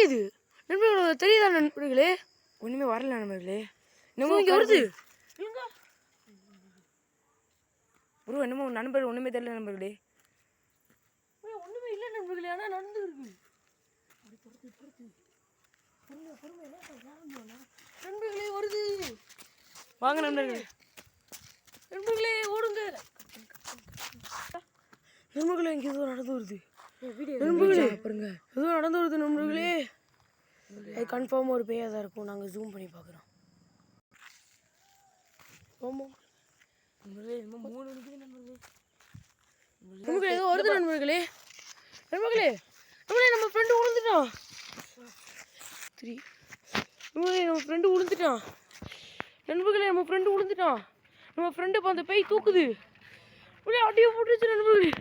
தெரியுது நண்பர்களே, தெரியுதா நண்பர்களே? ஒன்றுமே வரல நண்பர்களே. என்னமோ இங்கே வருது ப்ரோ. என்னமோ நண்பர் ஒன்றுமே தெரியல நண்பர்களே. ஒன்றுமே இல்லை நண்பர்களே. ஆனால் நடந்து இருக்கு நண்பர்களே. வருது. வாங்க நண்பர்களே. நண்பர்களே ஓடுங்க நண்பர்களே. இங்கே ஏதோ நடந்து வருது நண்பர்களே. பாருங்க ஏதோ நடந்து வருது நண்பர்களே. அது கன்ஃபார்மாக ஒரு பேயாக தான் இருக்கும். நாங்கள் ஜூம் பண்ணி பார்க்குறோம். ஆமாம் நண்பர்களே. இன்னும் 3 நிமிஷம் நண்பர்களே. நண்பர்களே ஏதோ வருது நண்பர்களே. நண்பர்களே நம்ம ஃப்ரெண்டு விழுந்துட்டான். 3 நண்பர்களே. நம்ம ஃப்ரெண்டு விழுந்துட்டான் நண்பர்களே. நம்ம ஃப்ரெண்டு விழுந்துட்டான். நம்ம ஃப்ரெண்டு இப்போ அந்த பேய் தூக்குது. அடியே போட்டுருச்சு நண்பர்களே.